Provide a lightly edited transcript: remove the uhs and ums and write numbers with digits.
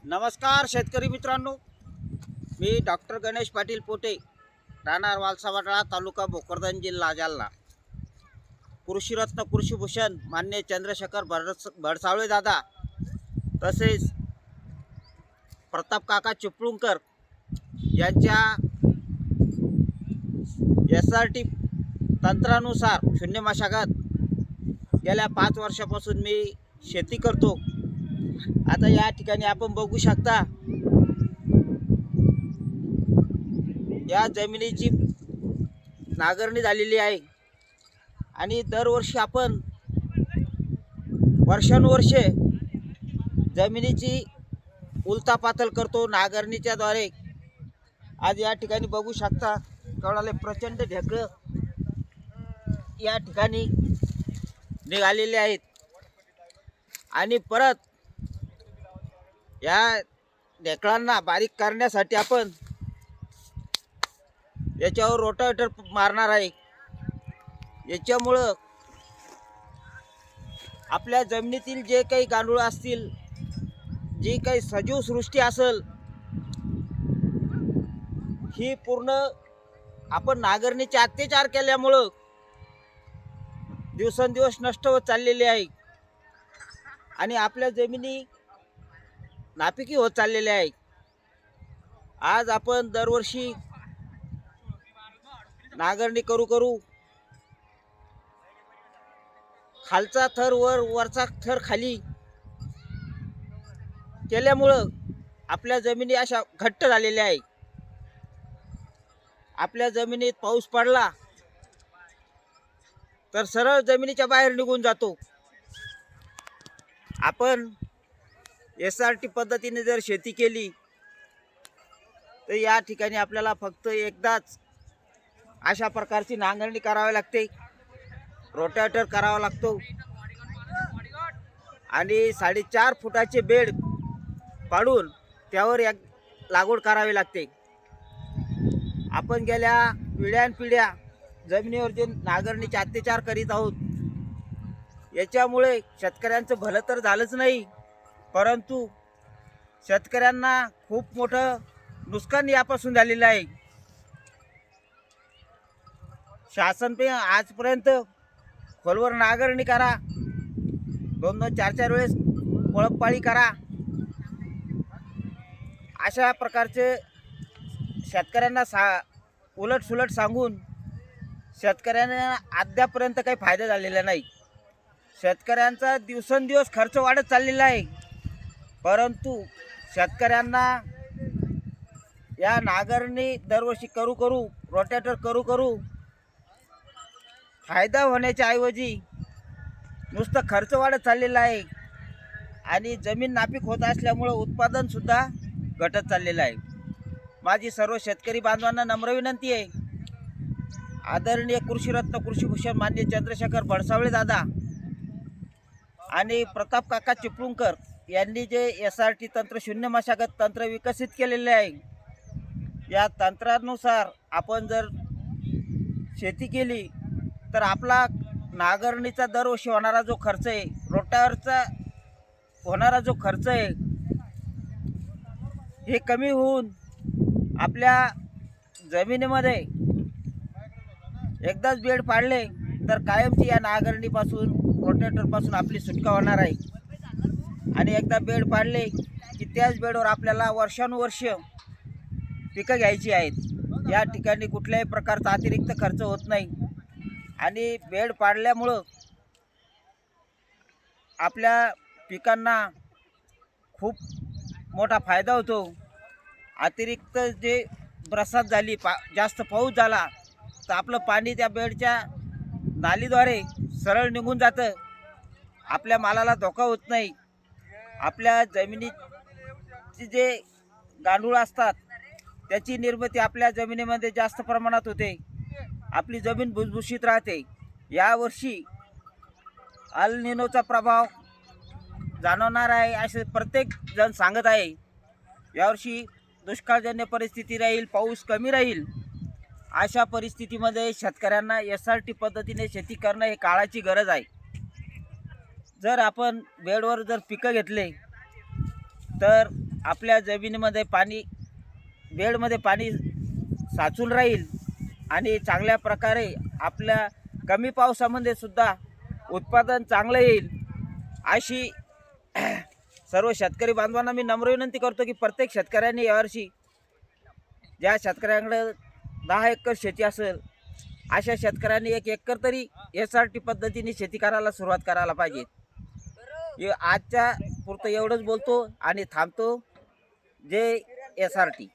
नमस्कार शेतकरी मित्रांनो, मी डॉक्टर गणेश पाटील पोटे, राहणार वालसावाडा, तालुका भोकरदन, जिल्हा जालना. कृषीरत्न कृषीभूषण मान्य चंद्रशेखर भडसावळे दादा तसेच प्रताप काका चिपळूणकर यांच्या SRT तंत्रानुसार शून्य मशागत गेल्या 5 वर्षापासून मी शेती करतो. आता या ठिकाणी आपण बघू शकता, या जमिनीची नांगरणी झालेली आहे आणि दरवर्षी आपण वर्षानुवर्षे जमिनीची उलथापाथल करतो नांगरणीच्या द्वारे. आज या ठिकाणी बघू शकता, केवढाले प्रचंड ढेकळं या ठिकाणी निघालेले आहेत आणि परत या ढेकळांना बारीक करण्यासाठी आपण याच्यावर रोटावेटर मारणार आहे. याच्यामुळं आपल्या जमिनीतील जे काही गांडूळ असतील, जी काही सजीव सृष्टी असेल, ही पूर्ण आपण नांगरणीचे अत्याचार केल्यामुळं दिवसेंदिवस नष्ट होत चाललेली आहे आणि आपल्या जमिनी नापिकी होत चाललेले आहे. आज आपण दरवर्षी नांगरणी करू खालचा थर वर, वरचा थर खाली केल्यामुळं आपल्या जमिनी अशा घट्ट झालेल्या आहे. आपल्या जमिनीत पाऊस पडला तर सरळ जमिनीच्या बाहेर निघून जातो. आपण SRT पद्धतीने जर शेती केली तर या ठिकाणी आपल्याला फक्त एकदाच अशा प्रकारची नांगरणी करावी लागते, रोटावेटर करावा लागतो आणि 4.5 फुटाचे बेड पाडून त्यावर एक लागवड करावी लागते. आपण गेल्या पिढ्यानपिढ्या जमिनीवर जे नांगरणीचे अत्याचार करीत आहोत, याच्यामुळे शेतकऱ्यांचं भलं तर झालंच नाही, परंतु शेतकऱ्यांना खूप मोठं नुकसान यापासून झालेलं आहे. शासन पे आजपर्यंत खोलवर नांगरणी करा, 2-2, 4-4 वेळेस कोळपपाळी करा, अशा प्रकारचे शेतकऱ्यांना उलटसुलट सांगून शेतकऱ्यांना अद्यापर्यंत काही फायदा झालेला नाही. शेतकऱ्यांचा दिवसेंदिवस खर्च वाढत चाललेला आहे, परंतु शेतकऱ्यांना या नांगरणी दरवर्षी करू रोटेटर करू फायदा होण्याच्या ऐवजी नुसतं खर्च वाढत चाललेला आहे आणि जमीन नापीक होत असल्यामुळं उत्पादनसुद्धा घटत चाललेलं आहे. माझी सर्व शेतकरी बांधवांना नम्र विनंती आहे, आदरणीय कृषीरत्न कृषीभूषण मान्य चंद्रशेखर भडसावळे दादा आणि प्रताप काका चिपळूणकर यांनी जे SRT तंत्र शून्य मशागत तंत्र विकसित केलेले आहे, या तंत्रानुसार आपण जर शेती केली तर आपला नांगरणीचा दरवर्षी होणारा जो खर्च आहे, रोटावरचा होणारा जो खर्च आहे, हे कमी होऊन आपल्या जमिनीमध्ये एकदाच बेड पाडले तर कायमची या नांगरणीपासून रोटेटरपासून आपली सुटका होणार आहे आणि एकदा बेड पाडले की त्याच बेडवर आपल्याला वर्षानुवर्ष पिकं घ्यायची आहेत. या ठिकाणी कुठल्याही प्रकारचा अतिरिक्त खर्च होत नाही आणि बेड पाडल्यामुळं आपल्या पिकांना खूप मोठा फायदा होतो. अतिरिक्त जे बरसात झाली, जास्त पाऊस झाला तर आपलं पाणी त्या बेडच्या नालीद्वारे सरळ निघून जातं. आपल्या मालाला धोका होत नाही. आपल्या जमिनीचे जे गांडूळ असतात त्याची निर्मिती आपल्या जमिनीमध्ये जास्त प्रमाणात होते. आपली जमीन भुसभुशीत राहते. यावर्षी अल निनोचा प्रभाव जाणवणार आहे असे प्रत्येक जण सांगत आहे. यावर्षी दुष्काळजन्य परिस्थिती राहील, पाऊस कमी राहील. अशा परिस्थितीमध्ये शेतकऱ्यांना SRT पद्धतीने शेती करणं हे काळाची गरज आहे. जर आपण बेडवर जर पिकं घेतले तर आपल्या जमिनीमध्ये पाणी बेडमध्ये पाणी साचून राहील आणि चांगल्या प्रकारे आपल्या कमी पावसामध्ये सुद्धा उत्पादन चांगलं येईल अशी सर्व शेतकरी बांधवांना मी नम्र विनंती करतो की प्रत्येक शेतकऱ्यांनी यावर्षी ज्या शेतकऱ्यांकडे 10 एकर शेती असेल अशा शेतकऱ्यांनी 1 एकर तरी SRT पद्धतीने शेती करायला सुरुवात करायला पाहिजे। आजच्या पुरतं एवढंच बोलतो आणि थांबतो। जय SRT।